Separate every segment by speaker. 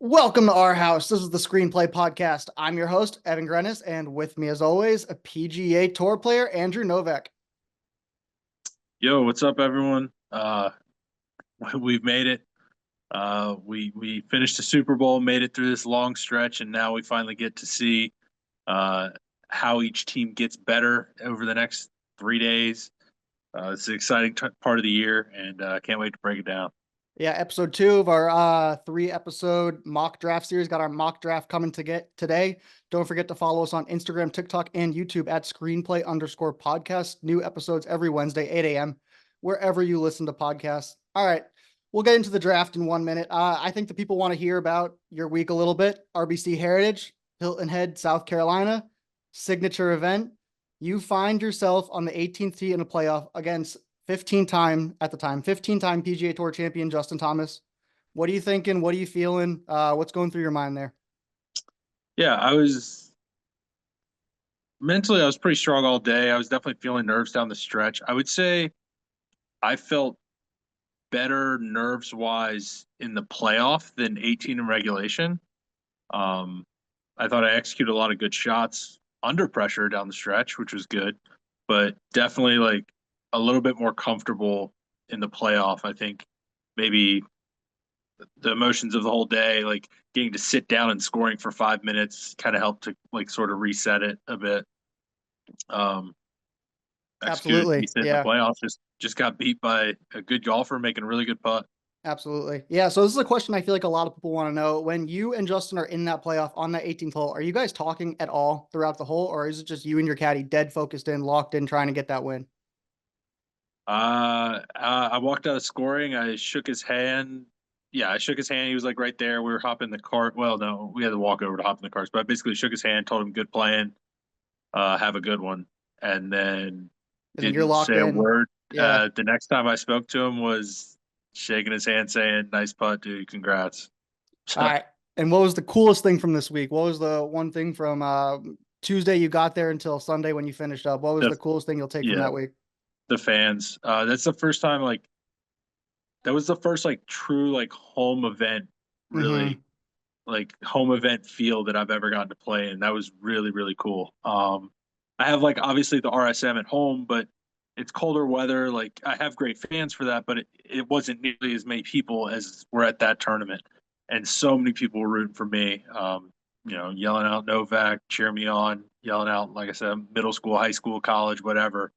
Speaker 1: Welcome to our house. This is the Screenplay Podcast. I'm your host, Evan Grenis, and with me, as always, a PGA Tour player, Andrew Novak.
Speaker 2: Yo, what's up, everyone? We've made it. We finished the Super Bowl, made it through this long stretch, and now we finally get to see uh, how each team gets better over the next 3 days. It's an exciting part of the year, and can't wait to break it down.
Speaker 1: Yeah, episode 2 of our 3-episode mock draft series. Got our mock draft coming to get today. Don't forget to follow us on Instagram, TikTok, and YouTube at Screenplay_podcast. New episodes every Wednesday, 8 a.m., wherever you listen to podcasts. All right, we'll get into the draft in 1 minute. I think the people want to hear about your week a little bit. RBC Heritage, Hilton Head, South Carolina, signature event. You find yourself on the 18th tee in a playoff against 15-time PGA Tour champion Justin Thomas. What are you thinking? What are you feeling? What's going through your mind there?
Speaker 2: Yeah, I was pretty strong all day. I was definitely feeling nerves down the stretch. I would say I felt better nerves wise in the playoff than 18 in regulation. Um, I thought I executed a lot of good shots under pressure down the stretch, which was good, but definitely like a little bit more comfortable in the playoff. I think maybe the emotions of the whole day, like getting to sit down and scoring for 5 minutes, kind of helped to like sort of reset it a bit. Um, Executed
Speaker 1: Absolutely.
Speaker 2: decent in the
Speaker 1: Yeah,
Speaker 2: playoffs. Just got beat by a good golfer making a really good putt.
Speaker 1: absolutely. Yeah. So this is a question I feel like a lot of people want to know. When you and Justin are in that playoff on that 18th hole, are you guys talking at all throughout the hole, or is it just you and your caddy dead focused in, locked in, trying to get that win?
Speaker 2: I walked out of scoring. I shook his hand. Yeah, I shook his hand. He was like right there. We were hopping the cart. Well, no, we had to walk over to hop in the carts, but I basically shook his hand, told him good playing, have a good one, and then
Speaker 1: And then you're
Speaker 2: didn't
Speaker 1: locked
Speaker 2: say a
Speaker 1: in.
Speaker 2: word.
Speaker 1: Yeah.
Speaker 2: The next time I spoke to him was shaking his hand, saying, "Nice putt, dude. Congrats."
Speaker 1: All
Speaker 2: So,
Speaker 1: right. And what was the coolest thing from this week? What was the one thing from Tuesday you got there until Sunday when you finished up? What was
Speaker 2: the
Speaker 1: the coolest thing you'll take from
Speaker 2: yeah,
Speaker 1: that week?
Speaker 2: the fans. That's the first time like that was the first like true like home event, really
Speaker 1: Mm-hmm.
Speaker 2: like home event feel that I've ever gotten to play in. That was really, really cool. I have like obviously the RSM at home, but it's colder weather. Like I have great fans for that, but it wasn't nearly as many people as were at that tournament. And so many people were rooting for me. Yelling out Novak, cheer me on, yelling out, like I said, middle school, high school, college, whatever.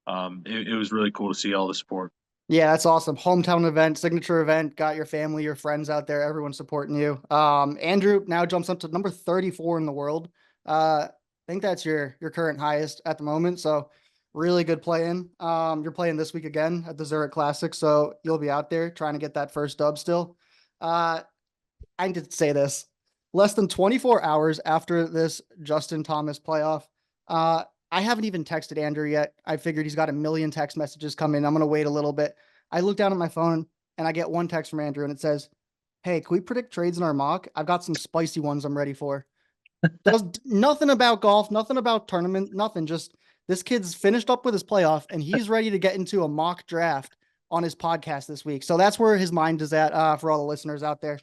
Speaker 2: It was really cool to see all the support.
Speaker 1: Yeah, that's awesome. Hometown event, signature event, got your family, your friends out there, everyone supporting you. Andrew now jumps up to number 34 in the world. I think that's your current highest at the moment. So really good playing. You're playing this week again at the Zurich Classic, so you'll be out there trying to get that first dub still. Uh, I need to say this. Less than 24 hours after this Justin Thomas playoff, I haven't even texted Andrew yet. I figured he's got a million text messages coming. I'm going to wait a little bit. I look down at my phone and I get one text from Andrew and it says, "Hey, can we predict trades in our mock? I've got some spicy ones I'm ready for." Does nothing about golf, nothing about tournament, nothing. Just this kid's finished up with his playoff and he's ready to get into a mock draft on his podcast this week. So that's where his mind is at for all the listeners out there.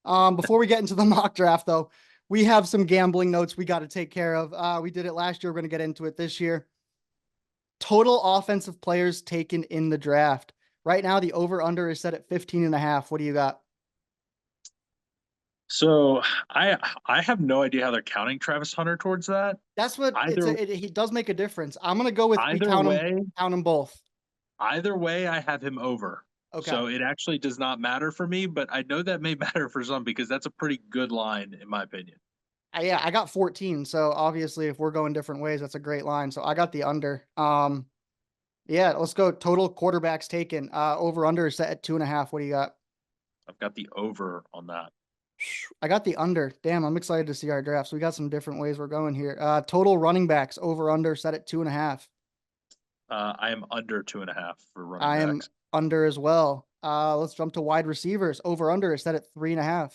Speaker 1: Before we get into the mock draft, though, we have some gambling notes we got to take care of. We did it last year. We're going to get into it this year. Total offensive players taken in the draft. Right now, the over-under is set at 15.5. What do you got?
Speaker 2: So I have no idea how they're counting Travis Hunter towards that.
Speaker 1: That's what
Speaker 2: Either
Speaker 1: he does make a difference. I'm going to go with we
Speaker 2: either way,
Speaker 1: count them both.
Speaker 2: either way, I have him over.
Speaker 1: Okay.
Speaker 2: So it actually does not matter for me, but I know that may matter for some because that's a pretty good line in my opinion.
Speaker 1: Yeah, I got 14. So obviously, if we're going different ways, that's a great line. So I got the under. Yeah, let's go. Total quarterbacks taken. Over under is set at 2.5. What do you got?
Speaker 2: I've got the over on that.
Speaker 1: I got the under. Damn, I'm excited to see our drafts. We got some different ways we're going here. Total running backs over under set at 2.5.
Speaker 2: I am under 2.5 for running
Speaker 1: I am
Speaker 2: backs.
Speaker 1: under as well. Let's jump to wide receivers. Over under is set at 3.5.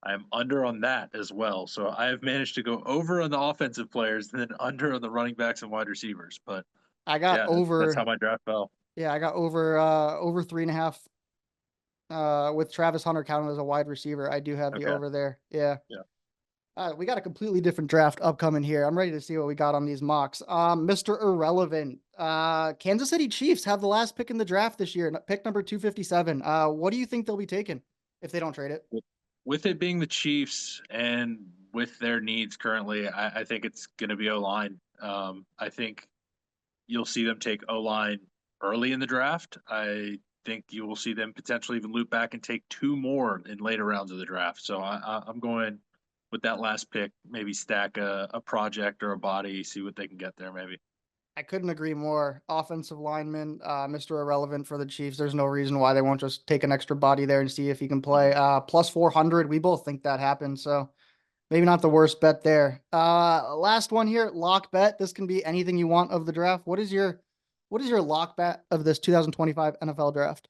Speaker 2: I am under on that as well. So I have managed to go over on the offensive players and then under on the running backs and wide receivers. But
Speaker 1: I got
Speaker 2: yeah, that's how
Speaker 1: over.
Speaker 2: my draft fell.
Speaker 1: Yeah, I got over 3.5. With Travis Hunter counted as a wide receiver, I do have the
Speaker 2: Okay.
Speaker 1: over there. Yeah.
Speaker 2: Yeah.
Speaker 1: We got a completely different draft upcoming here. I'm ready to see what we got on these mocks. Mr. Irrelevant. Kansas City Chiefs have the last pick in the draft this year, pick number 257. What do you think they'll be taking if they don't trade it?
Speaker 2: With it being the Chiefs and with their needs currently, I think it's going to be O line. I think you'll see them take O line early in the draft. I think you will see them potentially even loop back and take two more in later rounds of the draft. So I'm going with that last pick, maybe stack a project or a body, see what they can get there, maybe.
Speaker 1: I couldn't agree more. Offensive lineman, Mr. Irrelevant for the Chiefs. There's no reason why they won't just take an extra body there and see if he can play. Plus 400. We both think that happened. So maybe not the worst bet there. Last one here, lock bet. This can be anything you want of the draft. What is your lock bet of this 2025 NFL draft?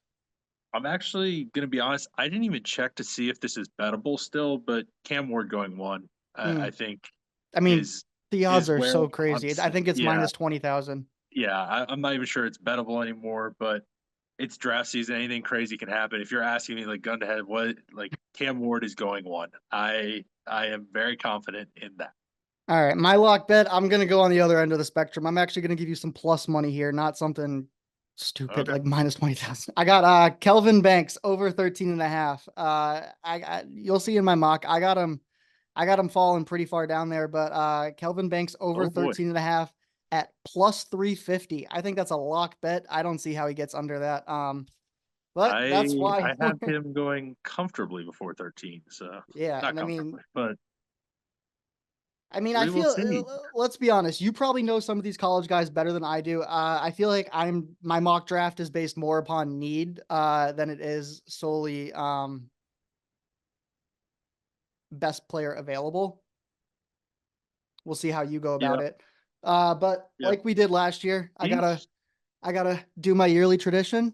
Speaker 2: I'm actually going to be honest. I didn't even check to see if this is bettable still, but Cam Ward going one,
Speaker 1: Hmm.
Speaker 2: I think
Speaker 1: I mean,
Speaker 2: is
Speaker 1: the odds
Speaker 2: is
Speaker 1: are
Speaker 2: where
Speaker 1: so
Speaker 2: I'm.
Speaker 1: crazy. I think it's
Speaker 2: Yeah,
Speaker 1: minus 20,000.
Speaker 2: yeah. I'm not even sure it's bettable anymore, but it's draft season. Anything crazy can happen. If you're asking me like gun to head, what like Cam Ward is going one. I am very confident in that.
Speaker 1: All right, my lock bet. I'm gonna go on the other end of the spectrum. I'm actually gonna give you some plus money here, not something stupid
Speaker 2: Okay.
Speaker 1: like minus 20,000. I got Kelvin Banks over 13 and a half. You'll see in my mock. I got him falling pretty far down there, but Kelvin Banks over
Speaker 2: Oh boy.
Speaker 1: 13 and a half at plus 350. I think that's a lock bet. I don't see how he gets under that. But
Speaker 2: I
Speaker 1: that's why
Speaker 2: I have him going comfortably before 13, so
Speaker 1: yeah,
Speaker 2: not
Speaker 1: and I mean
Speaker 2: comfortably, but
Speaker 1: I
Speaker 2: we will
Speaker 1: feel,
Speaker 2: see.
Speaker 1: let's be honest, you probably know some of these college guys better than I do. I feel like my mock draft is based more upon need, than it is solely, best player available. We'll see how you go about
Speaker 2: Yeah,
Speaker 1: it. But
Speaker 2: yeah.
Speaker 1: like we did last year, I gotta,
Speaker 2: He's
Speaker 1: I gotta do my yearly tradition.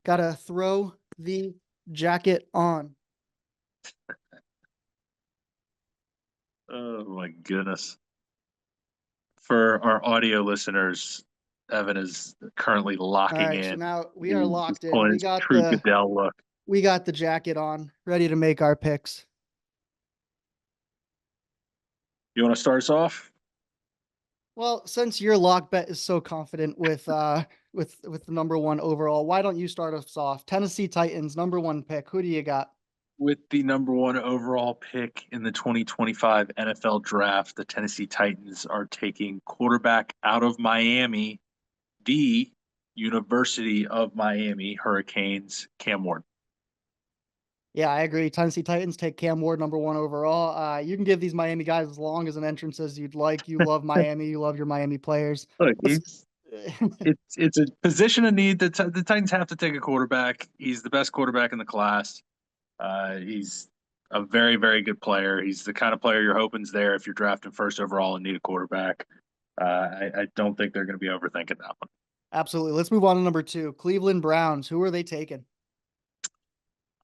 Speaker 1: Gotta throw the jacket on.
Speaker 2: oh my goodness. For our audio listeners, Evan is currently
Speaker 1: All
Speaker 2: locking
Speaker 1: right, so
Speaker 2: in.
Speaker 1: now we are
Speaker 2: He's
Speaker 1: locked in.
Speaker 2: pulling
Speaker 1: We
Speaker 2: his
Speaker 1: got
Speaker 2: true
Speaker 1: the
Speaker 2: Goodell look.
Speaker 1: we got the jacket on, ready to make our picks.
Speaker 2: You want to start us off?
Speaker 1: Well, since your lock bet is so confident with the number one overall, why don't you start us off? Tennessee Titans, number one pick. Who do you got?
Speaker 2: With the number one overall pick in the 2025 NFL draft, the Tennessee Titans are taking quarterback out of Miami, the University of Miami Hurricanes, Cam Ward.
Speaker 1: Yeah, I agree. Tennessee Titans take Cam Ward, number one overall. You can give these Miami guys as long as an entrance as you'd like. You love Miami. You love your Miami players.
Speaker 2: Look,
Speaker 1: Let's.
Speaker 2: he's it's a position of need. The Titans have to take a quarterback. He's the best quarterback in the class. He's a very, very good player. He's the kind of player you're hoping's there if you're drafting first overall and need a quarterback. I don't think they're going to be overthinking that one.
Speaker 1: Absolutely. Let's move on to number two. Cleveland Browns. Who are they taking?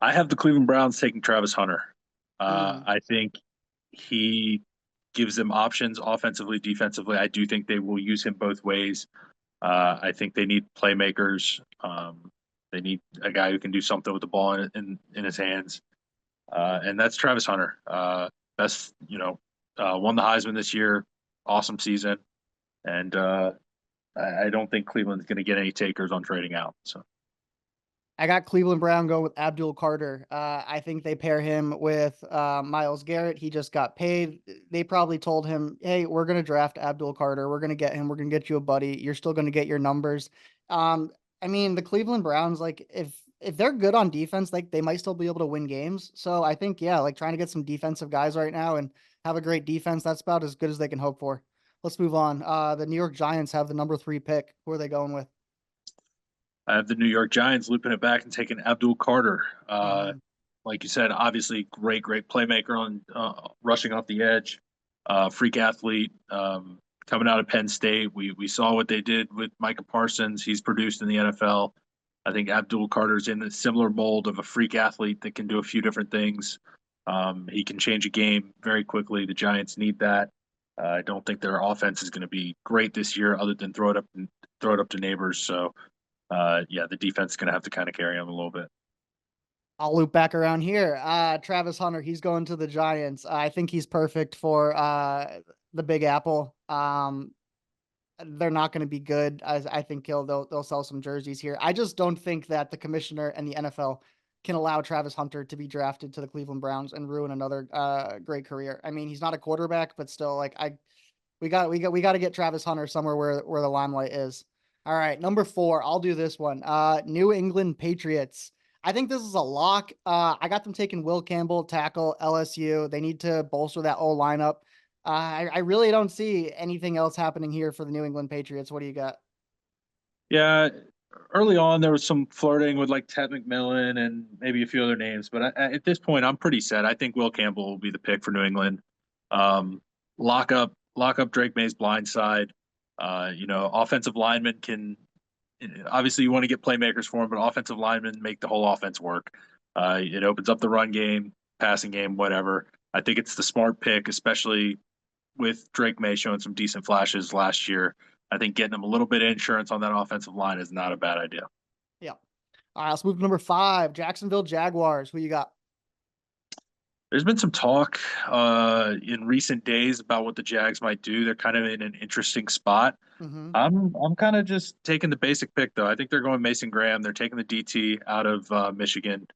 Speaker 2: I have the Cleveland Browns taking Travis Hunter.
Speaker 1: Hmm.
Speaker 2: I think he gives them options offensively, defensively. I do think they will use him both ways. I think they need playmakers. They need a guy who can do something with the ball in his hands. And that's Travis Hunter. Best, won the Heisman this year. Awesome season. And I don't think Cleveland's going to get any takers on trading out. So
Speaker 1: I got Cleveland Brown going with Abdul Carter. I think they pair him with Miles Garrett. He just got paid. They probably told him, "Hey, we're going to draft Abdul Carter. We're going to get him. We're going to get you a buddy. You're still going to get your numbers." Um, I mean, the Cleveland Browns, like if they're good on defense, like they might still be able to win games. So I think, yeah, like trying to get some defensive guys right now and have a great defense, that's about as good as they can hope for. Let's move on. The New York Giants have the number 3 pick. Who are they going with?
Speaker 2: I have the New York Giants looping it back and taking Abdul Carter.
Speaker 1: Mhm.
Speaker 2: Like you said, obviously great playmaker on rushing off the edge, freak athlete. Coming out of Penn State, we saw what they did with Micah Parsons. He's produced in the NFL. I think Abdul Carter's in a similar mold of a freak athlete that can do a few different things. He can change a game very quickly. The Giants need that. I don't think their offense is going to be great this year, other than throw it up to neighbors. So yeah, the defense is going to have to kind of carry them a little bit.
Speaker 1: I'll loop back around here. Travis Hunter, he's going to the Giants. I think he's perfect for the Big Apple. They're not going to be good. I think they'll sell some jerseys here. I just don't think that the commissioner and the NFL can allow Travis Hunter to be drafted to the Cleveland Browns and ruin another great career. I mean, he's not a quarterback, but still, like we got to get Travis Hunter somewhere where the limelight is. All right, number 4. I'll do this one. New England Patriots. I think this is a lock. I got them taking Will Campbell, tackle, LSU. They need to bolster that O lineup. I really don't see anything else happening here for the New England Patriots. What do you got?
Speaker 2: Yeah, early on there was some flirting with like Ted McMillan and maybe a few other names, but at this point I'm pretty set. I think Will Campbell will be the pick for New England. Um, lock up Drake May's blind side. Offensive linemen can obviously you want to get playmakers for him, but offensive linemen make the whole offense work. It opens up the run game, passing game, whatever. I think it's the smart pick, especially with Drake May showing some decent flashes last year. I think getting him a little bit of insurance on that offensive line is not a bad idea.
Speaker 1: Yeah. All right, let's move to number 5. Jacksonville Jaguars. Who you got?
Speaker 2: There's been some talk in recent days about what the Jags might do. They're kind of in an interesting spot.
Speaker 1: Mm-hmm.
Speaker 2: I'm kind of just taking the basic pick though. I think they're going Mason Graham. They're taking the DT out of Michigan.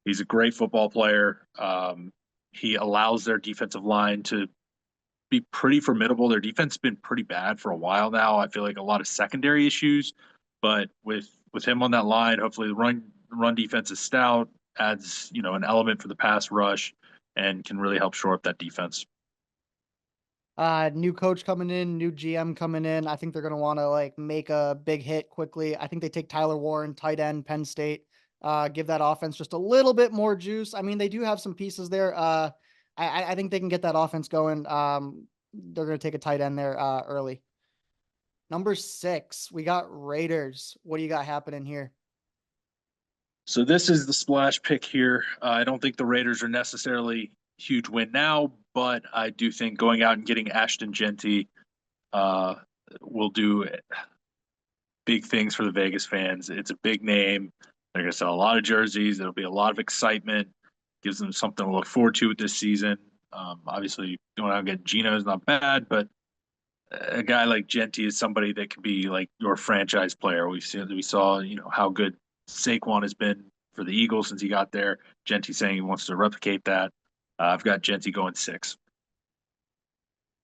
Speaker 2: He's a great football player. He allows their defensive line to be pretty formidable. Their defense has been pretty bad for a while now. I feel like a lot of secondary issues, but with him on that line, hopefully the run defense is stout, adds an element for the pass rush, and can really help shore up that defense.
Speaker 1: New coach coming in, new GM coming in. I think they're gonna want to like make a big hit quickly. I think they take Tyler Warren, tight end, Penn State. Give that offense just a little bit more juice. I mean, they do have some pieces there. I think they can get that offense going. They're gonna take a tight end there early. Number 6, we got Raiders. What do you got happening here?
Speaker 2: So this is the splash pick here. I don't think the Raiders are necessarily huge win now, but I do think going out and getting Ashton Genty uh, will do big things for the Vegas fans. It's a big name. They're going to sell a lot of jerseys. There'll be a lot of excitement. Gives them something to look forward to with this season. Obviously, going out and getting Gino is not bad, but a guy like Genty is somebody that could be like your franchise player. We saw how good Saquon has been for the Eagles since he got there. Genty saying he wants to replicate that. I've got Genty going 6.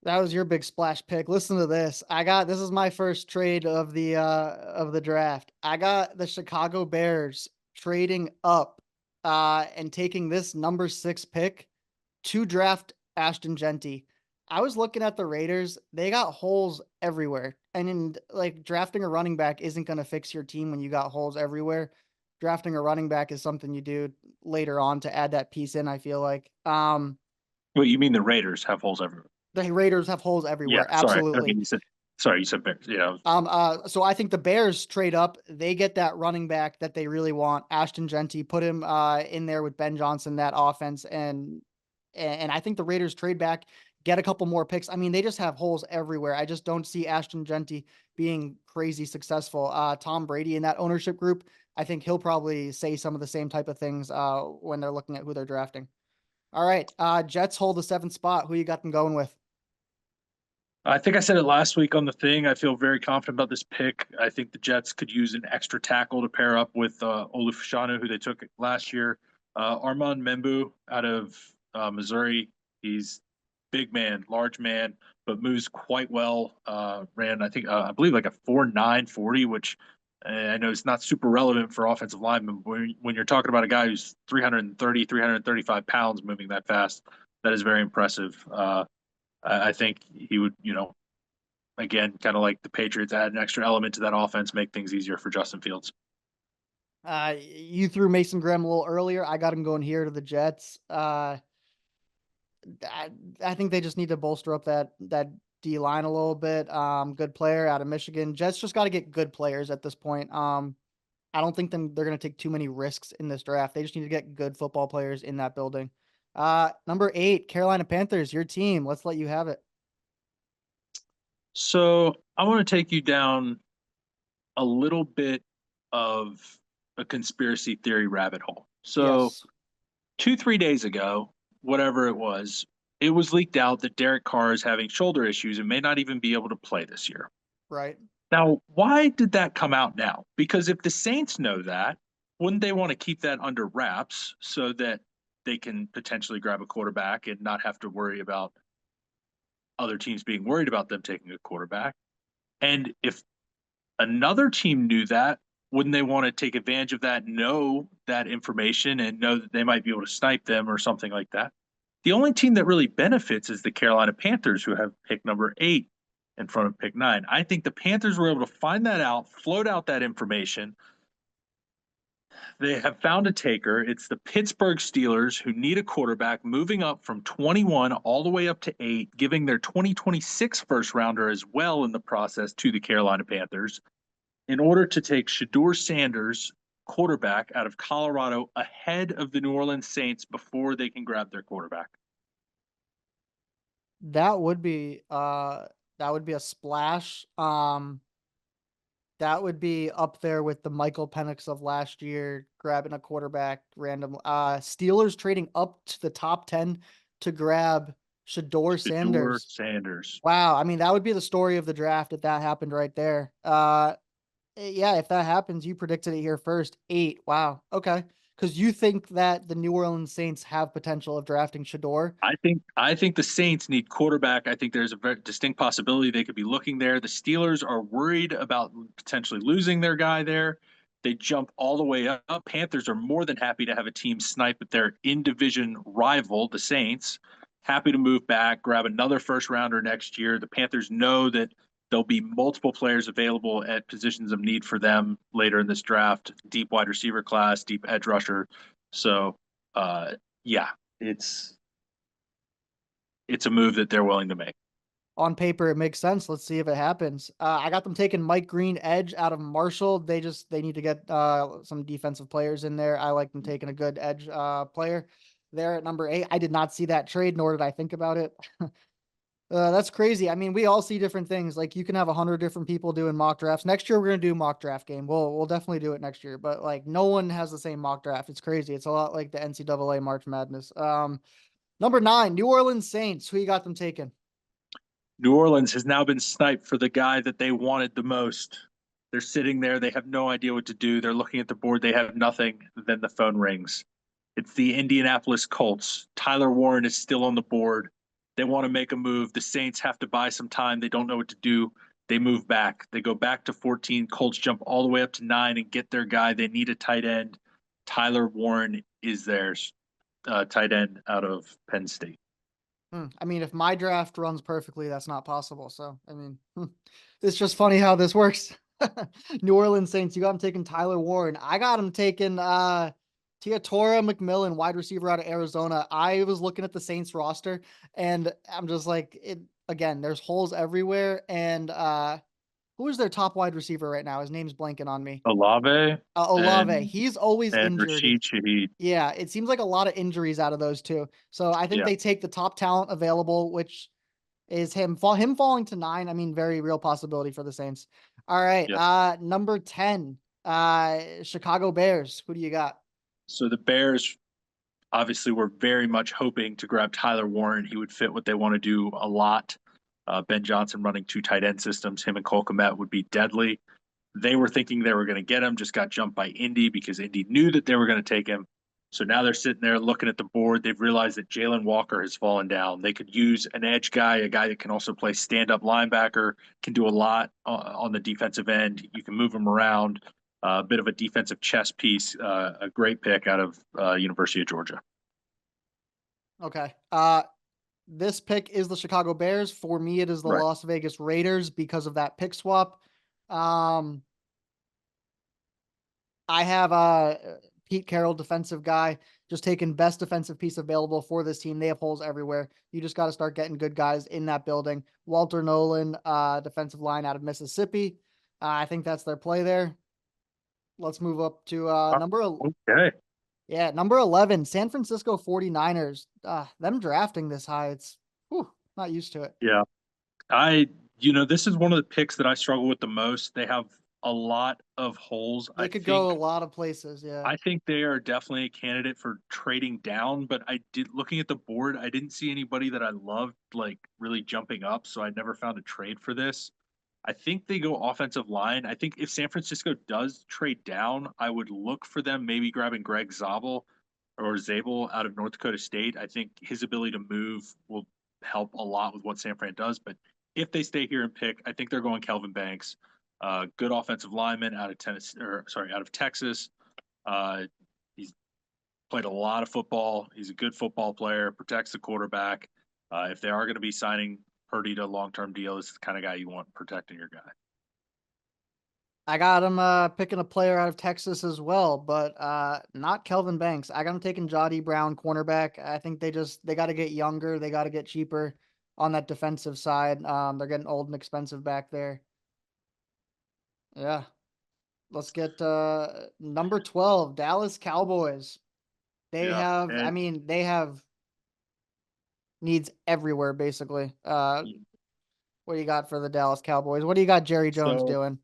Speaker 1: That was your big splash pick. Listen to this. This is my first trade of the draft. I got the Chicago Bears trading up and taking this number 6 pick to draft Ashton Genty. I was looking at the Raiders. They got holes everywhere. And in like drafting a running back isn't going to fix your team when you got holes everywhere. Drafting a running back is something you do later on to add that piece in, I feel like.
Speaker 2: Well, you mean the Raiders have holes everywhere?
Speaker 1: The Raiders have holes
Speaker 2: Yeah,
Speaker 1: everywhere.
Speaker 2: sorry. Okay,
Speaker 1: Absolutely.
Speaker 2: you said Bears. Yeah,
Speaker 1: So I think the Bears trade up. They get that running back that they really want, Ashton Genty. Put him in there with Ben Johnson, that offense, and I think the Raiders trade back, get a couple more picks. I mean, they just have holes everywhere. I just don't see Ashton Genty being crazy successful. Tom Brady in that ownership group, I think he'll probably say some of the same type of things when they're looking at who they're drafting. All right, Jets hold the 7th spot. Who you got them going with?
Speaker 2: I think I said it last week on the thing. I feel very confident about this pick. I think the Jets could use an extra tackle to pair up with Olufashanu, who they took last year. Armand Membu out of Missouri. He's big man, large man, but moves quite well. Ran, I believe like a 4.9 40, which I know is not super relevant for offensive linemen. But when you're talking about a guy who's 330, 335 pounds moving that fast, that is very impressive. I think he would, again, kind of like the Patriots, add an extra element to that offense, make things easier for Justin Fields.
Speaker 1: You threw Mason Graham a little earlier. I got him going here to the Jets. I think they just need to bolster up that D line a little bit. Good player out of Michigan. Jets just got to get good players at this point. I don't think they're going to take too many risks in this draft. They just need to get good football players in that building. Number 8, Carolina Panthers, your team. Let's let you have it.
Speaker 2: So I want to take you down a little bit of a conspiracy theory rabbit hole. So
Speaker 1: Yes.
Speaker 2: 2, 3 days ago, whatever it was leaked out that Derek Carr is having shoulder issues and may not even be able to play this year.
Speaker 1: Right.
Speaker 2: Now, why did that come out now? Because if the Saints know that, wouldn't they want to keep that under wraps so that they can potentially grab a quarterback and not have to worry about other teams being worried about them taking a quarterback? And if another team knew that, wouldn't they want to take advantage of that, know that information, and know that they might be able to snipe them or something like that? The only team that really benefits is the Carolina Panthers, who have pick number 8 in front of pick 9. I think the Panthers were able to find that out, float out that information. They have found a taker. It's the Pittsburgh Steelers, who need a quarterback, moving up from 21 all the way up to 8, giving their 2026 first rounder as well in the process to the Carolina Panthers, in order to take Shedeur Sanders, quarterback out of Colorado, ahead of the New Orleans Saints before they can grab their quarterback.
Speaker 1: That would be a splash. That would be up there with the Michael Penix of last year, grabbing a quarterback random. Steelers trading up to the top 10 to grab Shedeur
Speaker 2: Shedeur
Speaker 1: Sanders.
Speaker 2: Sanders.
Speaker 1: Wow. I mean, that would be the story of the draft if that happened right there. Yeah, if that happens, you predicted it here first. 8. Wow. Okay. Because you think that the New Orleans Saints have potential of drafting Shedeur.
Speaker 2: I think the Saints need quarterback. I think there's a very distinct possibility they could be looking there. The Steelers are worried about potentially losing their guy there. They jump all the way up. Panthers are more than happy to have a team snipe at their in-division rival, the Saints. Happy to move back, grab another first rounder next year. The Panthers know that there'll be multiple players available at positions of need for them later in this draft. Deep wide receiver class, deep edge rusher. So, yeah, it's a move that they're willing to make.
Speaker 1: On paper, it makes sense. Let's see if it happens. I got them taking Mike Green edge out of Marshall. They need to get some defensive players in there. I like them taking a good edge player there at number 8. I did not see that trade, nor did I think about it. That's crazy. I mean, we all see different things. Like you can have 100 different people doing mock drafts. Next year, we're gonna do mock draft game. We'll definitely do it next year. But like, no one has the same mock draft. It's crazy. It's a lot like the NCAA March Madness. Number 9, New Orleans Saints. Who you got them taking?
Speaker 2: New Orleans has now been sniped for the guy that they wanted the most. They're sitting there. They have no idea what to do. They're looking at the board. They have nothing. Then the phone rings. It's the Indianapolis Colts. Tyler Warren is still on the board. They want to make a move. The Saints have to buy some time. They don't know what to do. They move back. They go back to 14. Colts jump all the way up to 9 and get their guy. They need a tight end. Tyler Warren is theirs. Tight end out of Penn State.
Speaker 1: I mean, if my draft runs perfectly, that's not possible. So, I mean, it's just funny how this works. New Orleans Saints, you got him taking Tyler Warren. I got him taking Teodoro McMillan, wide receiver out of Arizona. I was looking at the Saints roster and I'm just like, again, there's holes everywhere. And who is their top wide receiver right now? His name's blanking on me.
Speaker 2: Olave
Speaker 1: Olave.
Speaker 2: and
Speaker 1: He's always injured.
Speaker 2: Rashid Shaheed.
Speaker 1: Yeah, it seems like a lot of injuries out of those two. So I think
Speaker 2: Yeah.
Speaker 1: they take the top talent available, which is him. Him falling to 9. I mean, very real possibility for the Saints. All right.
Speaker 2: Yes.
Speaker 1: Number 10, Chicago Bears. Who do you got?
Speaker 2: So the Bears obviously were very much hoping to grab Tyler Warren. He would fit what they want to do a lot. Ben Johnson running 2 tight end systems. Him and Cole Kmet would be deadly. They were thinking they were going to get him, just got jumped by Indy because Indy knew that they were going to take him. So now they're sitting there looking at the board. They've realized that Jalen Walker has fallen down. They could use an edge guy, a guy that can also play stand-up linebacker, can do a lot on the defensive end. You can move him around. A bit of a defensive chess piece. A great pick out of University of Georgia.
Speaker 1: Okay. This pick is the Chicago Bears. For me, it is the
Speaker 2: Right.
Speaker 1: Las Vegas Raiders because of that pick swap. I have Pete Carroll, defensive guy, just taking best defensive piece available for this team. They have holes everywhere. You just got to start getting good guys in that building. Walter Nolan, defensive line out of Mississippi. I think that's their play there. Let's move up to
Speaker 2: Okay.
Speaker 1: number 11, San Francisco 49ers. Them drafting this high, it's not used to it.
Speaker 2: Yeah. This is one of the picks that I struggle with the most. They have a lot of holes.
Speaker 1: They could go a lot of places. Yeah.
Speaker 2: I think they are definitely a candidate for trading down, but looking at the board, I didn't see anybody that I loved like really jumping up, so I never found a trade for this. I think they go offensive line. I think if San Francisco does trade down, I would look for them maybe grabbing Greg Zabel out of North Dakota State. I think his ability to move will help a lot with what San Fran does. But if they stay here and pick, I think they're going Kelvin Banks, good offensive lineman out of out of Texas. He's played a lot of football. He's a good football player, protects the quarterback. If they are going to be signing Purdy to a long-term deal, this is the kind of guy you want protecting your guy.
Speaker 1: I got him picking a player out of Texas as well, but not Kelvin Banks. I got him taking Jody Brown, cornerback. I think they got to get younger, they got to get cheaper on that defensive side. They're getting old and expensive back there. Yeah. Let's get number 12, Dallas Cowboys. They
Speaker 2: Yeah,
Speaker 1: have, I
Speaker 2: and
Speaker 1: mean, they have needs everywhere basically. What do you got for the Dallas Cowboys? What do you got Jerry Jones
Speaker 2: so
Speaker 1: doing?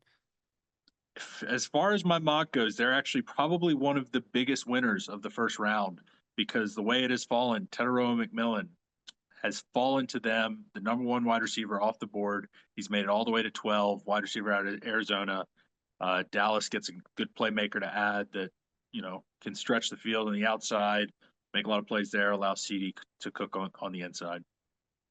Speaker 2: as far as my mock goes, they're actually probably one of the biggest winners of the first round because the way it has fallen, Tedero McMillan has fallen to them, the number one wide receiver off the board. He's made it all the way to 12, wide receiver out of Arizona. Dallas gets a good playmaker to add that, can stretch the field on the outside, make a lot of plays there, allow CD to cook on the inside.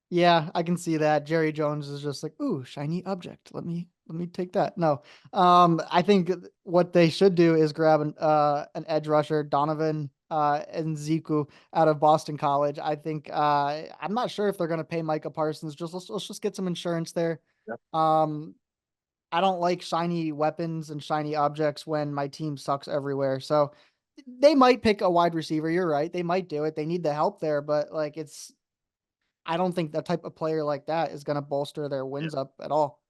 Speaker 1: Yeah, I can see that. Jerry Jones is just like, ooh, shiny object. Let me take that. No. I think what they should do is grab an edge rusher, Donovan and Ziku out of Boston College. I think I'm not sure if they're gonna pay Micah Parsons. Let's just get some insurance there.
Speaker 2: Yep.
Speaker 1: Um I don't like shiny weapons and shiny objects when my team sucks everywhere. So they might pick a wide receiver. You're right. They might do it. They need the help there, but like I don't think that type of player like that is going to bolster their
Speaker 2: Yeah.
Speaker 1: wins up at all.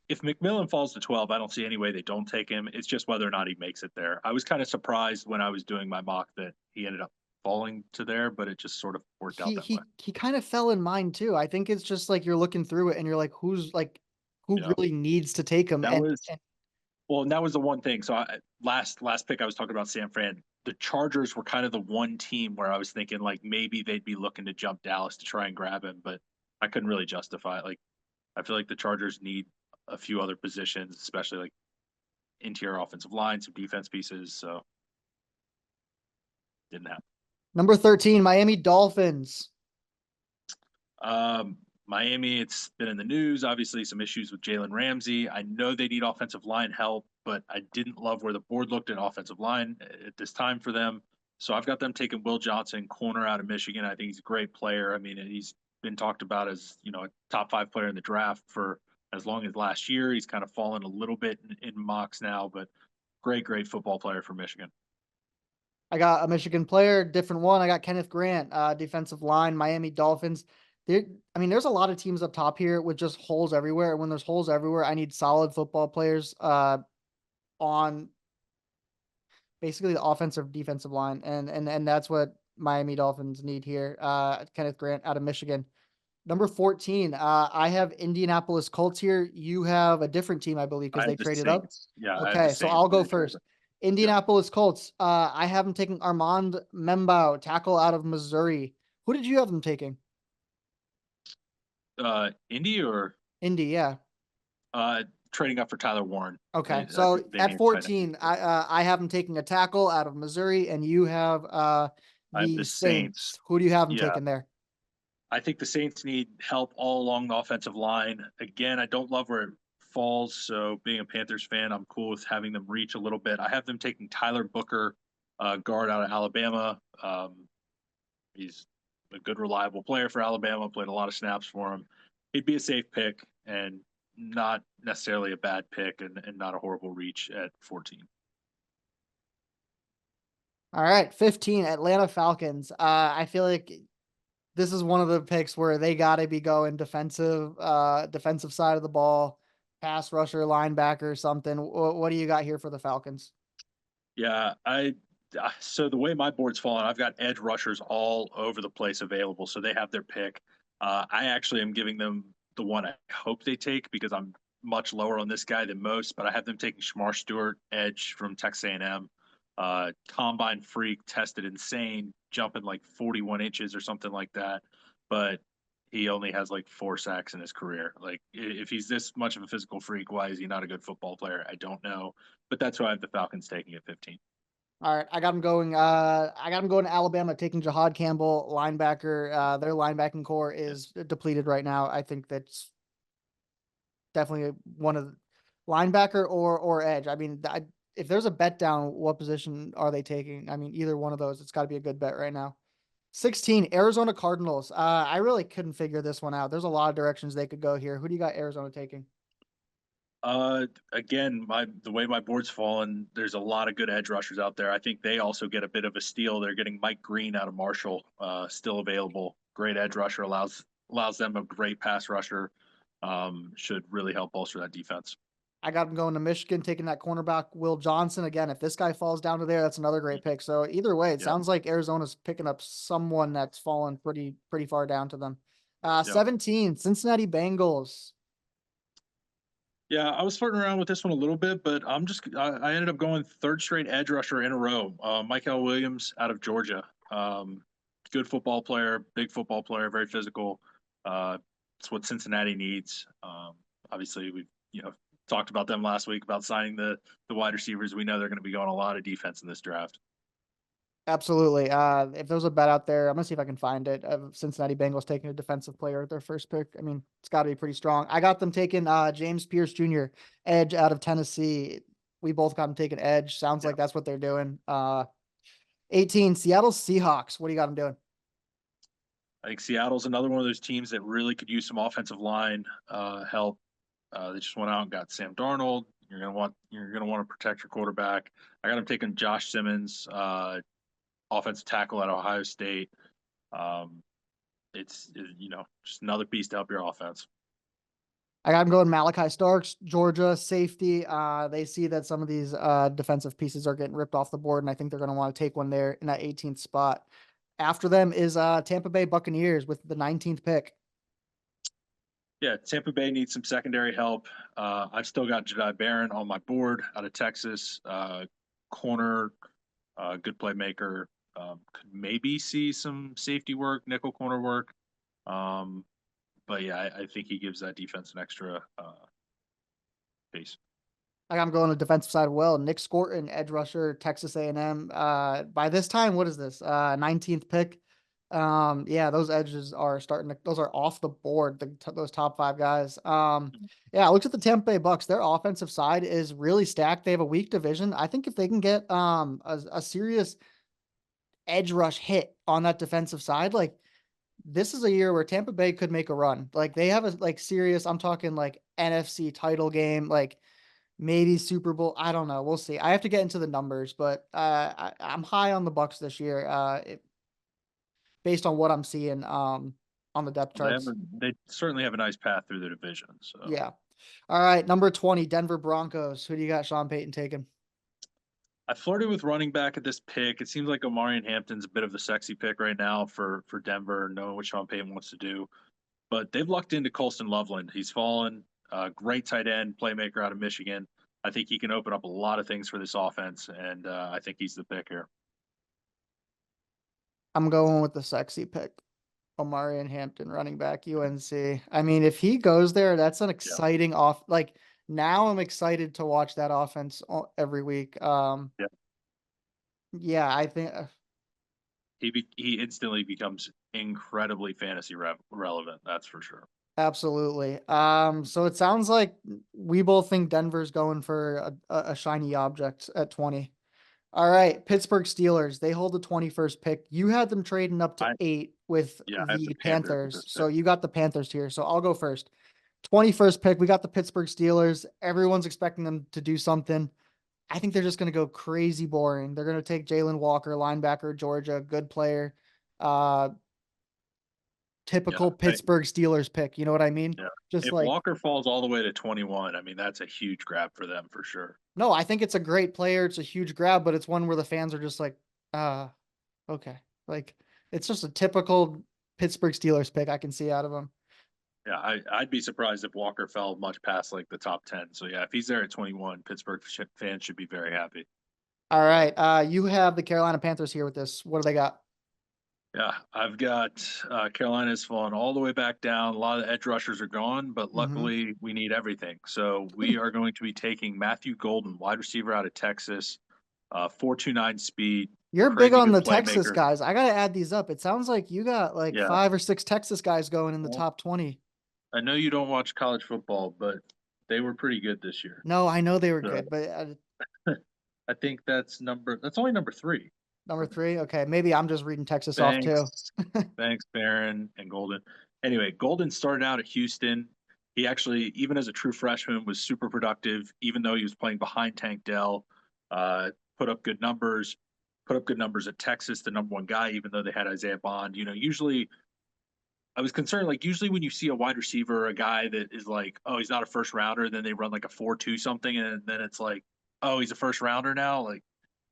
Speaker 2: If McMillan falls to 12, I don't see any way they don't take him. It's just whether or not he makes it there. I was kind of surprised when I was doing my mock that he ended up falling to there, but it just sort of worked out
Speaker 1: He
Speaker 2: that way.
Speaker 1: he he kind of fell in mine too. I think it's just like you're looking through it and you're like, who
Speaker 2: Yeah.
Speaker 1: really needs to take him?
Speaker 2: That
Speaker 1: And,
Speaker 2: was
Speaker 1: and
Speaker 2: Well, and that was the one thing. So last pick I was talking about San Fran. The Chargers were kind of the one team where I was thinking like maybe they'd be looking to jump Dallas to try and grab him, but I couldn't really justify it. Like I feel like the Chargers need a few other positions, especially like interior offensive line, some defense pieces. So didn't happen.
Speaker 1: number 13, Miami Dolphins.
Speaker 2: Miami, it's been in the news. Obviously, some issues with Jalen Ramsey. I know they need offensive line help, but I didn't love where the board looked at offensive line at this time for them. So I've got them taking Will Johnson, corner out of Michigan. I think he's a great player. I mean, he's been talked about as a top 5 player in the draft for as long as last year. He's kind of fallen a little bit in mocks now, but great football player for Michigan.
Speaker 1: I got a Michigan player, different one. I got Kenneth Grant, defensive line, Miami Dolphins. There's a lot of teams up top here with just holes everywhere. And when there's holes everywhere, I need solid football players on basically the offensive defensive line. And that's what Miami Dolphins need here. Kenneth Grant out of Michigan. Number 14, I have Indianapolis Colts here. You have a different team, I believe, because
Speaker 2: I
Speaker 1: they
Speaker 2: have the
Speaker 1: traded up.
Speaker 2: Saints. Yeah, I have the
Speaker 1: Okay, so
Speaker 2: Saints.
Speaker 1: I'll go first. Indianapolis Colts. I have them taking Armand Membao, tackle out of Missouri. Who did you have them taking?
Speaker 2: Indy or
Speaker 1: Indy, yeah.
Speaker 2: trading up for Tyler Warren.
Speaker 1: Okay,
Speaker 2: I
Speaker 1: so
Speaker 2: think they
Speaker 1: at
Speaker 2: need tight end.
Speaker 1: 14, I have them taking a tackle out of Missouri, and you have
Speaker 2: I have
Speaker 1: the
Speaker 2: the Saints.
Speaker 1: Saints. Who do you have them
Speaker 2: Yeah,
Speaker 1: taking there?
Speaker 2: I think the Saints need help all along the offensive line. Again, I don't love where it falls. So being a Panthers fan, I'm cool with having them reach a little bit. I have them taking Tyler Booker, guard out of Alabama. He's a good, reliable player for Alabama. Played a lot of snaps for him. He'd be a safe pick and not necessarily a bad pick and not a horrible reach at 14.
Speaker 1: All right, 15, Atlanta Falcons. I feel like this is one of the picks where they got to be going defensive side of the ball, pass rusher, linebacker, something. What do you got here for the Falcons?
Speaker 2: Yeah, so the way my board's fallen, I've got edge rushers all over the place available, so they have their pick. I actually am giving them the one I hope they take because I'm much lower on this guy than most, but I have them taking Shamar Stewart, edge from Texas A&M. Combine freak, tested insane, jumping like 41 inches or something like that. But he only has like 4 sacks in his career. Like, if he's this much of a physical freak, why is he not a good football player? I don't know. But that's why I have the Falcons taking at 15.
Speaker 1: All right, I got him going. I got him going to Alabama, taking Jahad Campbell, linebacker. Their linebacking core is depleted right now. I think that's definitely one of the linebacker or edge. I mean, if there's a bet down, what position are they taking? I mean, either one of those, it's got to be a good bet right now. 16, Arizona Cardinals. I really couldn't figure this one out. There's a lot of directions they could go here. Who do you got Arizona taking?
Speaker 2: Again, the way my board's fallen, there's a lot of good edge rushers out there. I think they also get a bit of a steal. They're getting Mike Green out of Marshall, still available. Great edge rusher, allows them a great pass rusher. Should really help bolster that defense.
Speaker 1: I got him going to Michigan, taking that cornerback Will Johnson. Again, if this guy falls down to there, that's another great pick. So either way, it
Speaker 2: Yep.
Speaker 1: sounds like Arizona's picking up someone that's fallen pretty far down to them.
Speaker 2: Yep.
Speaker 1: 17, Cincinnati Bengals.
Speaker 2: Yeah, I was flirting around with this one a little bit, but I ended up going third straight edge rusher in a row. Michael Williams out of Georgia. Good football player, big football player, very physical. It's what Cincinnati needs. Obviously, we talked about them last week about signing the wide receivers. We know they're going to be going a lot of defense in this draft.
Speaker 1: Absolutely. If there's a bet out there, I'm gonna see if I can find it of Cincinnati Bengals taking a defensive player at their first pick. I mean, it's got to be pretty strong. I got them taking James Pierce Jr., edge out of Tennessee. We both got them taking edge. Sounds like that's what they're doing. 18, Seattle Seahawks. What do you got them doing?
Speaker 2: I think Seattle's another one of those teams that really could use some offensive line help. They just went out and got Sam Darnold. You're gonna want to protect your quarterback. I got them taking Josh Simmons, offensive tackle at Ohio State. It's just another piece to help your offense.
Speaker 1: I got him going Malachi Starks, Georgia safety. They see that some of these defensive pieces are getting ripped off the board, and I think they're going to want to take one there in that 18th spot. After them is Tampa Bay Buccaneers with the 19th pick.
Speaker 2: Yeah, Tampa Bay needs some secondary help. I've still got Jedi Barron on my board out of Texas. Corner, good playmaker. Could maybe see some safety work, nickel corner work. But yeah, I think he gives that defense an extra pace.
Speaker 1: I'm going to defensive side well. Nick Scorton, edge rusher, Texas A&M. By this time, what is this? 19th pick. Yeah, those edges are those are off the board, those top 5 guys. Yeah, I looked at the Tampa Bay Bucks. Their offensive side is really stacked. They have a weak division. I think if they can get a serious edge rush hit on that defensive side, like this is a year where Tampa Bay could make a run. Like they have a serious, I'm talking like NFC title game, like maybe Super Bowl. I don't know. We'll see. I have to get into the numbers, but I'm high on the Bucks this year. Based on what I'm seeing on the depth charts.
Speaker 2: They certainly have a nice path through the division. So
Speaker 1: yeah. All right, number 20, Denver Broncos. Who do you got Sean Payton taking?
Speaker 2: I flirted with running back at this pick. It seems like Omarion Hampton's a bit of the sexy pick right now for Denver, knowing what Sean Payton wants to do. But they've lucked into Colston Loveland. He's fallen. Great tight end, playmaker out of Michigan. I think he can open up a lot of things for this offense, and I think he's the pick here.
Speaker 1: I'm going with the sexy pick. Omarion Hampton, running back, UNC. I mean, if he goes there, that's an exciting like now I'm excited to watch that offense every week. Yeah, I think
Speaker 2: he instantly becomes incredibly fantasy relevant. That's for sure.
Speaker 1: Absolutely. So it sounds like we both think Denver's going for a shiny object at 20. All right, Pittsburgh Steelers. They hold the 21st pick. You had them trading up to 8 with the Panthers. So you got the Panthers here. So I'll go first. 21st pick. We got the Pittsburgh Steelers. Everyone's expecting them to do something. I think they're just going to go crazy boring. They're going to take Jalen Walker, linebacker, Georgia, good player. Typical Pittsburgh Steelers pick. You know what I mean?
Speaker 2: Yeah.
Speaker 1: Just
Speaker 2: if Walker falls all the way to 21, I mean, that's a huge grab for them for sure.
Speaker 1: No, I think it's a great player. It's a huge grab, but it's one where the fans are just like, okay. Like, it's just a typical Pittsburgh Steelers pick I can see out of them.
Speaker 2: Yeah, I'd be surprised if Walker fell much past like the top 10. So yeah, if he's there at 21, Pittsburgh fans should be very happy.
Speaker 1: All right. You have the Carolina Panthers here with this. What do they got?
Speaker 2: Yeah, I've got Carolina's fallen all the way back down. A lot of the edge rushers are gone, but
Speaker 1: Hmm.
Speaker 2: luckily we need everything. So we are going to be taking Matthew Golden, wide receiver out of Texas, 4.29 speed,
Speaker 1: You're big
Speaker 2: crazy
Speaker 1: on
Speaker 2: good
Speaker 1: the Texas
Speaker 2: playmaker.
Speaker 1: guys. I gotta add these up. It sounds like you got like
Speaker 2: Yeah,
Speaker 1: 5 or 6 Texas guys going in the
Speaker 2: well,
Speaker 1: top 20.
Speaker 2: I know you don't watch college football, but they were pretty good this year.
Speaker 1: No, I know they were
Speaker 2: So
Speaker 1: good, but
Speaker 2: I think that's only number three.
Speaker 1: number 3. Okay, maybe I'm just reading Texas off too.
Speaker 2: Thanks. Thanks, Barron and Golden. Anyway, Golden started out at Houston. He actually, even as a true freshman, was super productive, even though he was playing behind Tank Dell. Uh, put up good numbers, put up good numbers at Texas, the number one guy, even though they had Isaiah Bond. Usually I was concerned, like, usually when you see a wide receiver, a guy that is like, oh, he's not a first rounder, then they run like a 4.2 something, and then it's like, oh, he's a first rounder now. Like,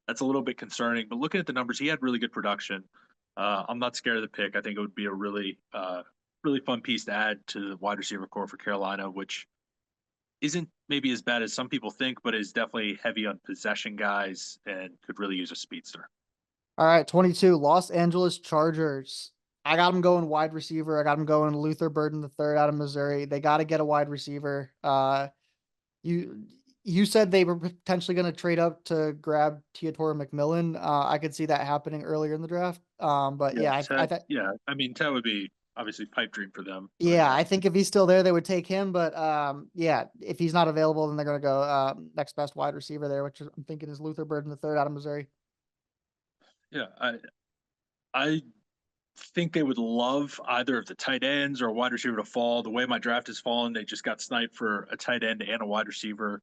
Speaker 2: that's a little bit concerning. But looking at the numbers, he had really good production. I'm not scared of the pick. I think it would be a really fun piece to add to the wide receiver core for Carolina, which isn't maybe as bad as some people think, but is definitely heavy on possession guys and could really use a speedster.
Speaker 1: All right, 22, Los Angeles Chargers. I got them going wide receiver. I got them going Luther Burden the third out of Missouri. They got to get a wide receiver. You you said they were potentially going to trade up to grab Teodoro McMillan. I could see that happening earlier in the draft. But
Speaker 2: Yeah,
Speaker 1: yeah,
Speaker 2: Ted. Yeah, I mean Ted would be obviously pipe dream for them, but
Speaker 1: yeah,
Speaker 2: yeah,
Speaker 1: I think if he's still there, they would take him. But yeah, if he's not available, then they're going to go next best wide receiver there, which I'm thinking is Luther Burden the third out of Missouri.
Speaker 2: yeah. I think they would love either of the tight ends or a wide receiver to fall. The way my draft has fallen, they just got sniped for a tight end and a wide receiver.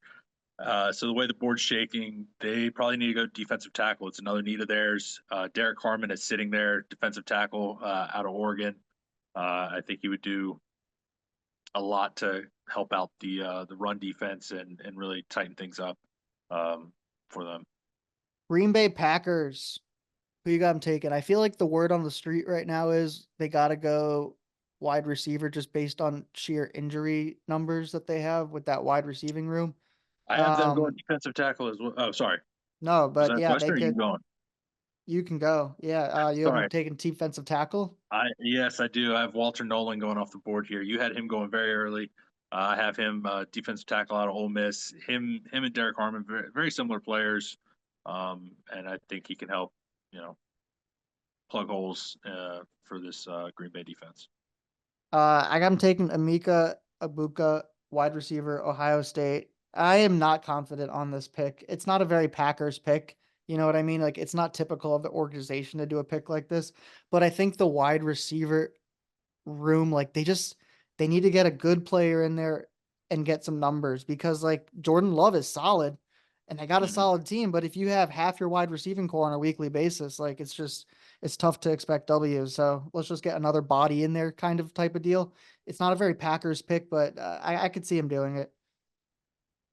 Speaker 2: So the way the board's shaking, they probably need to go defensive tackle. It's another need of theirs. Derek Harmon is sitting there, defensive tackle out of Oregon. I think he would do a lot to help out the run defense and really tighten things up for them.
Speaker 1: Green Bay Packers. Who you got them taking? I feel like the word on the street right now is they got to go wide receiver just based on sheer injury numbers that they have with that wide receiving room.
Speaker 2: I have them going
Speaker 1: Um,
Speaker 2: defensive tackle as well. Oh, sorry.
Speaker 1: no,
Speaker 2: Was
Speaker 1: but
Speaker 2: that a
Speaker 1: yeah, they
Speaker 2: question or are you
Speaker 1: could.
Speaker 2: going?
Speaker 1: You can go. Yeah, you have them
Speaker 2: Sorry.
Speaker 1: taking defensive tackle.
Speaker 2: Yes, I do. I have Walter Nolan going off the board here. You had him going very early. I have him defensive tackle out of Ole Miss. Him and Derek Harmon, very similar players, and I think he can help, plug holes for this Green Bay defense.
Speaker 1: I got him taking Amika Abuka, wide receiver, Ohio State. I am not confident on this pick. It's not a very Packers pick. You know what I mean? Like it's not typical of the organization to do a pick like this. But I think the wide receiver room, like they need to get a good player in there and get some numbers because like Jordan Love is solid and they got a
Speaker 2: Mm-hmm.
Speaker 1: solid team. But if you have half your wide receiving core on a weekly basis, like it's tough to expect W's. So let's just get another body in there, kind of type of deal. It's not a very Packers pick, but I could see him doing it.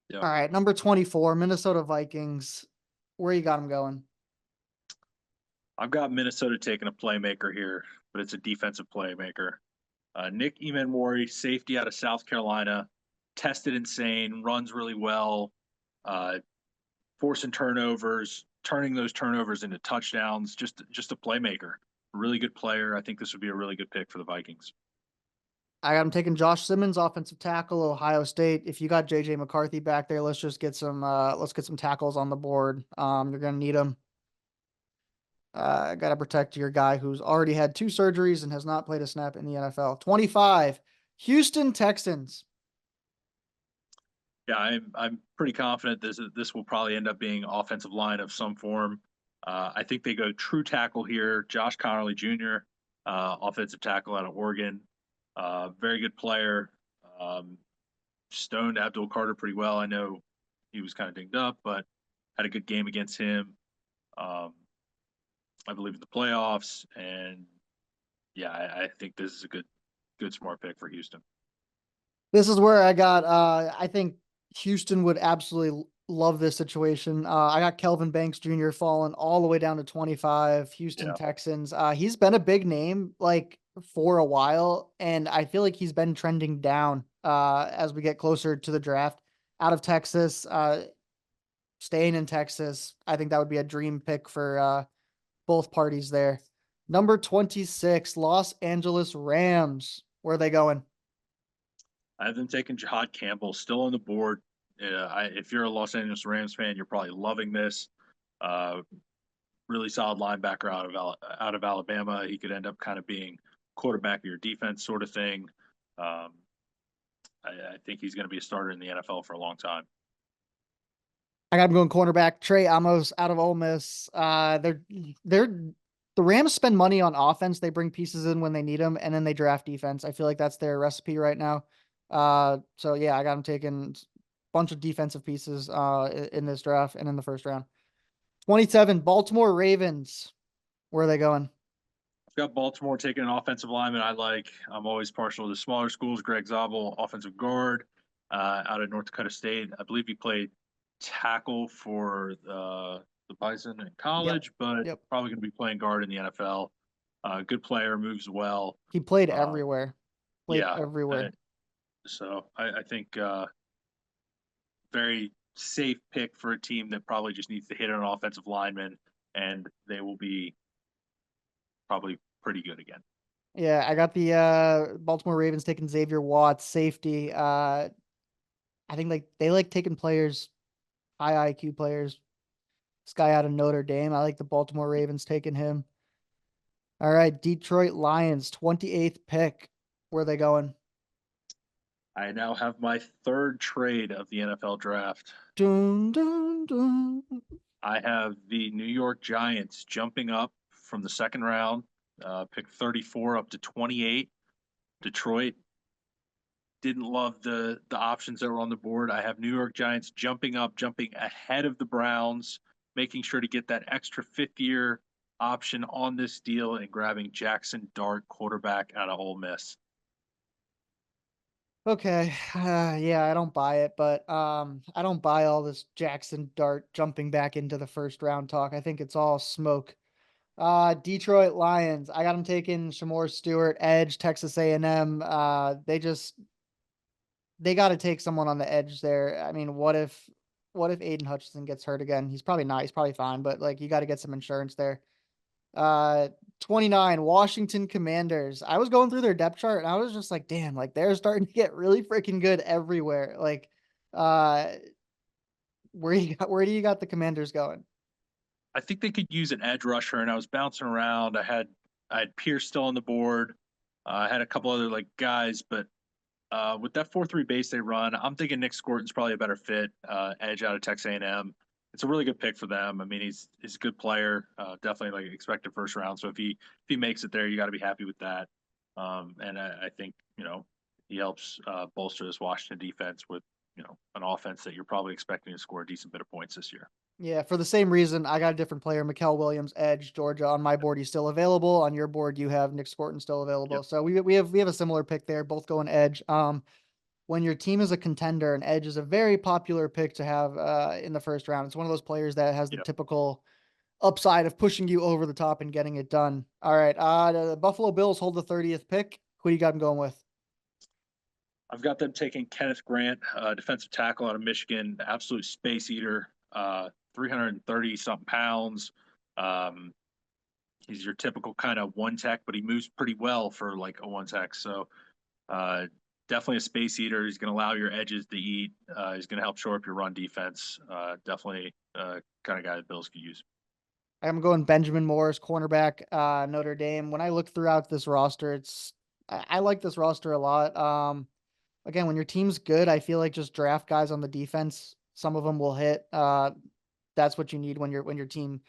Speaker 2: Yeah,
Speaker 1: All right, number 24, Minnesota Vikings. Where you got him going?
Speaker 2: I've got Minnesota taking a playmaker here, but it's a defensive playmaker. Nick Emanwari, safety out of South Carolina, tested insane, runs really well, uh, forcing turnovers, turning those turnovers into touchdowns. Just a playmaker, a really good player. I think this would be a really good pick for the Vikings.
Speaker 1: I got him taking Josh Simmons, offensive tackle, Ohio State. If you got JJ McCarthy back there, let's get some tackles on the board. You're gonna need them. Got to protect your guy who's already had 2 surgeries and has not played a snap in the NFL. 25, Houston Texans.
Speaker 2: Yeah, I'm pretty confident this will probably end up being offensive line of some form. I think they go true tackle here. Josh Connerly Jr., offensive tackle out of Oregon, very good player. Um, Stoned Abdul Carter pretty well. I know he was kind of dinged up, but had a good game against him. Um, I believe in the playoffs, and yeah, I think this is a good smart pick for Houston.
Speaker 1: This is where I think Houston would absolutely Love this situation. I got Kelvin Banks Jr. falling all the way down to 25, Houston
Speaker 2: Yeah.
Speaker 1: Texans. He's been a big name like for a while, and I feel like he's been trending down as we get closer to the draft. Out of Texas, staying in Texas, I think that would be a dream pick for both parties there. Number 26, Los Angeles Rams. Where are they going?
Speaker 2: I have them taking Jahad Campbell, still on the board. If you're a Los Angeles Rams fan, you're probably loving this. Uh, really solid linebacker out of Alabama. He could end up kind of being quarterback of your defense, sort of thing. Um, I think he's going to be a starter in the NFL for a long time.
Speaker 1: I got him going cornerback Trey Amos out of Ole Miss. They're the Rams spend money on offense. They bring pieces in when they need them, and then they draft defense. I feel like that's their recipe right now. So yeah, I got him taking a bunch of defensive pieces in this draft and in the first round. 27, Baltimore Ravens. Where are they going?
Speaker 2: I've got Baltimore taking an offensive lineman I like. I'm always partial to smaller schools. Greg Zabel, offensive guard out of North Dakota State. I believe he played tackle for the Bison in
Speaker 1: Yep.
Speaker 2: college, but
Speaker 1: Yep.
Speaker 2: probably going to be playing guard in the NFL. Good player, moves well.
Speaker 1: He played
Speaker 2: Uh,
Speaker 1: everywhere. Played
Speaker 2: yeah,
Speaker 1: everywhere.
Speaker 2: so I think very safe pick for a team that probably just needs to hit an offensive lineman, and they will be probably pretty good again.
Speaker 1: Yeah, I got the Baltimore Ravens taking Xavier Watts, safety. I think like they like taking players, high IQ players. This guy out of Notre Dame. I like the Baltimore Ravens taking him. All right, Detroit Lions, 28th pick. Where are they going?
Speaker 2: I now have my third trade of the NFL draft.
Speaker 1: Dun, dun, dun.
Speaker 2: I have the New York Giants jumping up from the second round, pick 34 up to 28. Detroit didn't love the options that were on the board. I have New York Giants jumping up, jumping ahead of the Browns, making sure to get that extra fifth year option on this deal and grabbing Jackson Dart, quarterback out of Ole Miss.
Speaker 1: Okay, yeah, I don't buy it, but I don't buy all this Jackson Dart jumping back into the first round talk. I think it's all smoke. Detroit Lions. I got them taking Shamor Stewart, edge, Texas A&M. They got to take someone on the edge there. I mean, what if Aiden Hutchinson gets hurt again? He's probably not. He's probably fine, but like you got to get some insurance there. Uh, 29, Washington Commanders. I was going through their depth chart and I was just like, damn, like they're starting to get really freaking good everywhere. Like, uh, where do you got the Commanders going?
Speaker 2: I think they could use an edge rusher, and I was bouncing around. I had Pierce still on the board. I had a couple other like guys, but with that 4-3 base they run, I'm thinking Nick Scorton's probably a better fit. Edge out of Texas A&M. It's a really good pick for them. I mean, he's a good player. Definitely like expected first round. So if he makes it there, you got to be happy with that. And I think he helps bolster this Washington defense with an offense that you're probably expecting to score a decent bit of points this year.
Speaker 1: Yeah, for the same reason, I got a different player, Mikael Williams, edge, Georgia. On my board, he's still available. On your board, you have Nick Scorton still available.
Speaker 2: Yep.
Speaker 1: So we have a similar pick there, both going edge. When your team is a contender, an edge is a very popular pick to have in the first round. It's one of those players that has the
Speaker 2: Yep.
Speaker 1: typical upside of pushing you over the top and getting it done. All right, the Buffalo Bills hold the 30th pick. Who do you got them going with?
Speaker 2: I've got them taking Kenneth Grant, defensive tackle out of Michigan, absolute space eater, 330 something pounds. Um, he's your typical kind of one tech, but he moves pretty well for like a one tech. So definitely a space eater. He's going to allow your edges to eat. He's going to help shore up your run defense. Definitely kind of guy the Bills could use.
Speaker 1: I'm going Benjamin Morris, cornerback, Notre Dame. When I look throughout this roster, I like this roster a lot. Again, when your team's good, I feel like just draft guys on the defense. Some of them will hit. That's what you need when your team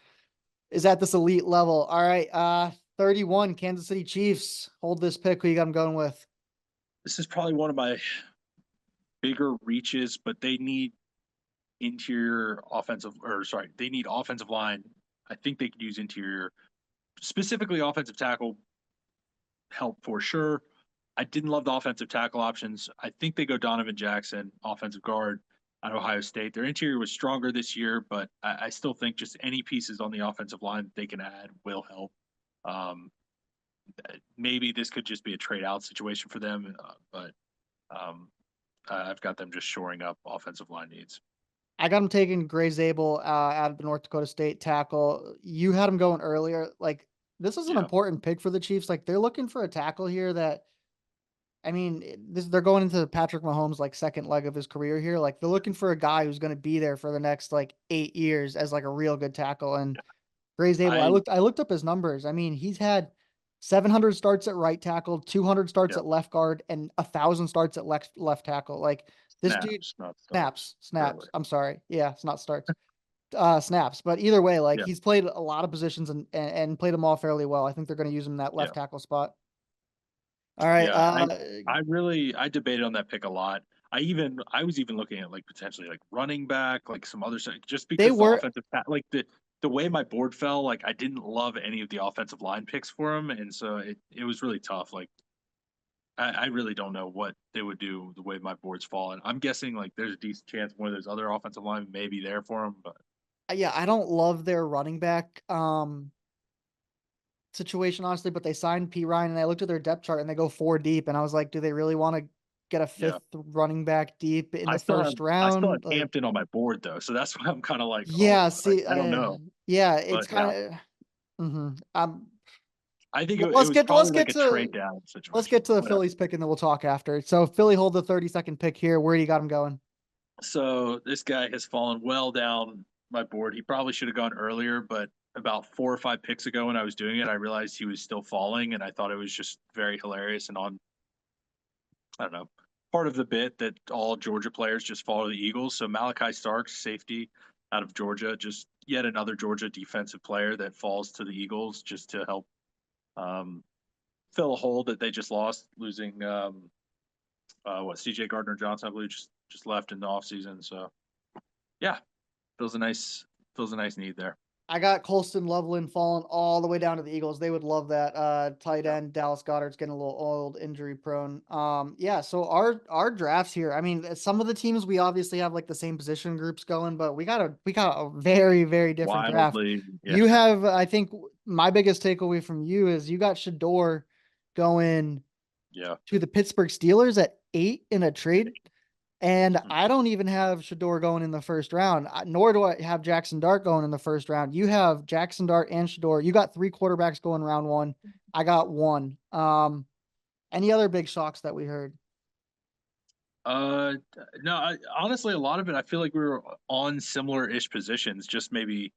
Speaker 1: is at this elite level. All right, 31, Kansas City Chiefs. Hold this pick. Who you got them going with?
Speaker 2: This is probably one of my bigger reaches, but they need they need offensive line. I think they could use interior, specifically offensive tackle help for sure. I didn't love the offensive tackle options. I think they go Donovan Jackson, offensive guard. at Ohio State. Their interior was stronger this year, but I still think just any pieces on the offensive line that they can add will help. Um, Maybe this could just be a trade out situation for them, but I've got them just shoring up offensive line needs.
Speaker 1: I got him taking Gray Zabel out of the North Dakota State tackle. You had him going earlier. Like, this is an
Speaker 2: Yeah,
Speaker 1: important pick for the Chiefs. Like, they're looking for a tackle here that, I mean, they're going into Patrick Mahomes' like second leg of his career here. Like, they're looking for a guy who's going to be there for the next like 8 years as like a real good tackle. And Gray Zabel,
Speaker 2: I
Speaker 1: I looked up his numbers. I mean, he's had 700 starts at right tackle, 200 starts
Speaker 2: yeah,
Speaker 1: at left guard, and 1,000 starts at left tackle. Like, this dude
Speaker 2: snaps, not starts.
Speaker 1: snaps.
Speaker 2: Really.
Speaker 1: I'm sorry. Yeah, it's not starts. Snaps. But either way, like,
Speaker 2: Yeah,
Speaker 1: he's played a lot of positions and played them all fairly well. I think they're going to use him in that
Speaker 2: yeah,
Speaker 1: left tackle spot. All right.
Speaker 2: yeah. I debated on that pick a lot. I was even looking at like potentially like running back, like some other stuff, just
Speaker 1: They
Speaker 2: because the
Speaker 1: were
Speaker 2: offensive like the way my board fell, like I didn't love any of the offensive line picks for him, and so it was really tough. Like I really don't know what they would do the way my board's fallen. I'm guessing like there's a decent chance one of those other offensive line may be there for him, but
Speaker 1: yeah, I don't love their running back situation, honestly, but they signed P. Ryan and I looked at their depth chart and they go 4 deep. And I was like, do they really want to get a
Speaker 2: yeah.
Speaker 1: fifth running back deep in the first
Speaker 2: I still have
Speaker 1: round? Like,
Speaker 2: Hampton on my board though, so that's why I'm kind of like,
Speaker 1: yeah,
Speaker 2: oh,
Speaker 1: see,
Speaker 2: I don't know,
Speaker 1: yeah,
Speaker 2: but
Speaker 1: it's
Speaker 2: yeah,
Speaker 1: kind of,
Speaker 2: I think
Speaker 1: well,
Speaker 2: it was probably like a trade down
Speaker 1: let's
Speaker 2: situation.
Speaker 1: get to the
Speaker 2: Whatever.
Speaker 1: Phillies pick and then we'll talk after. So Philly hold the 32nd pick here. Where do you got him going?
Speaker 2: So this guy has fallen well down my board. He probably should have gone earlier, but about 4 or 5 picks ago when I was doing it, I realized he was still falling, and I thought it was just very hilarious and on I don't know part of the bit that all Georgia players just follow the Eagles. So Malachi Starks, safety out of Georgia, just yet another Georgia defensive player that falls to the Eagles just to help um, fill a hole that they just lost, losing CJ Gardner Johnson, I believe, just left in the offseason. So yeah, feels a nice need there.
Speaker 1: I got Colston Loveland falling all the way down to the Eagles. They would love that. Tight
Speaker 2: Yeah.
Speaker 1: end Dallas Goddard's getting a little old, injury prone. Yeah. So our drafts here. I mean, some of the teams we obviously have like the same position groups going, but we got a very different draft.
Speaker 2: Wildly, yeah,
Speaker 1: You have, I think, my biggest takeaway from you is you got Shador going
Speaker 2: yeah.
Speaker 1: to the Pittsburgh Steelers at 8 in a trade. And
Speaker 2: Hmm.
Speaker 1: I don't even have Shador going in the first round, nor do I have Jackson Dart going in the first round. You have Jackson Dart and Shador. You got 3 quarterbacks going round 1. I got 1. Any other big shocks that we heard?
Speaker 2: Uh, no, honestly, a lot of it, I feel like we were on similar-ish positions, just maybe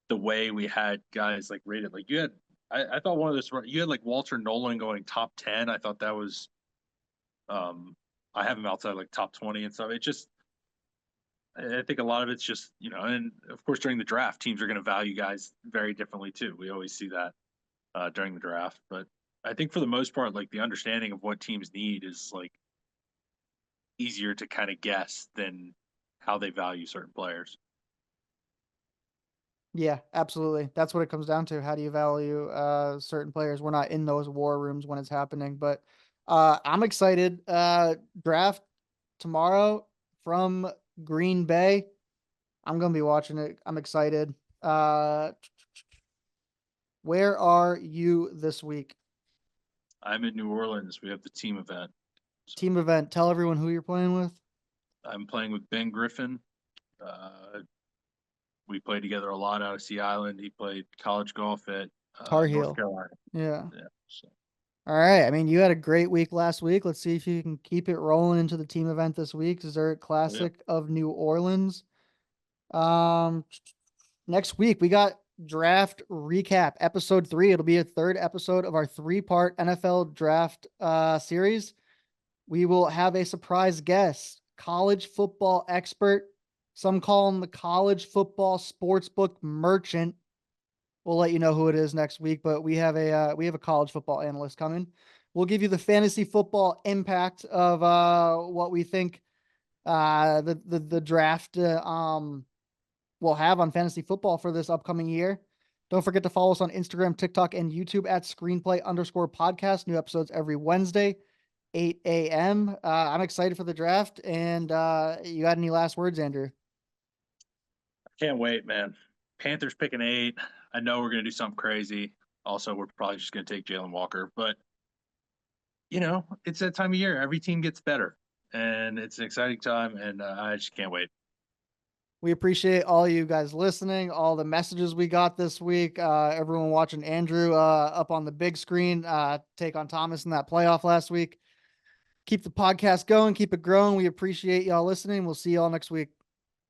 Speaker 2: the way we had guys like rated. Like you had, I thought one of this, you had like Walter Nolan going top 10. I thought that was, I have him outside like top 20 and stuff. It just, I think a lot of it's just, and of course during the draft, teams are going to value guys very differently too. We always see that during the draft, but I think for the most part, like the understanding of what teams need is like easier to kind of guess than how they value certain players.
Speaker 1: Yeah, absolutely. That's what it comes down to. How do you value certain players? We're not in those war rooms when it's happening, but I'm excited. Draft tomorrow from Green Bay. I'm gonna be watching it. I'm excited. Where are you this week?
Speaker 2: I'm in New Orleans. We have the team event. So
Speaker 1: Team event. Tell everyone who you're playing with.
Speaker 2: I'm playing with Ben Griffin. Uh, we played together a lot out of Sea Island. He played college golf at
Speaker 1: Tar
Speaker 2: North
Speaker 1: Heel.
Speaker 2: Carolina.
Speaker 1: Yeah.
Speaker 2: Yeah. So
Speaker 1: All right. I mean, you had a great week last week. Let's see if you can keep it rolling into the team event this week. Dessert
Speaker 2: yeah.
Speaker 1: Classic of New Orleans. Um, Next week we got draft recap episode 3. It'll be a third episode of our 3-part NFL draft series. We will have a surprise guest, college football expert. Some call him the college football sportsbook merchant. We'll let you know who it is next week, but we have a college football analyst coming. We'll give you the fantasy football impact of what we think the draft will have on fantasy football for this upcoming year. Don't forget to follow us on Instagram, TikTok, and YouTube at Screenplay_podcast. New episodes every Wednesday. 8 a.m. I'm excited for the draft. And you got any last words, Andrew?
Speaker 2: Can't wait, man. Panthers picking 8. I know we're going to do something crazy. Also, we're probably just going to take Jalen Walker, but it's that time of year. Every team gets better, and it's an exciting time, and I just can't wait.
Speaker 1: We appreciate all you guys listening, all the messages we got this week, everyone watching Andrew up on the big screen take on Thomas in that playoff last week. Keep the podcast going, keep it growing. We appreciate y'all listening. We'll see y'all next week.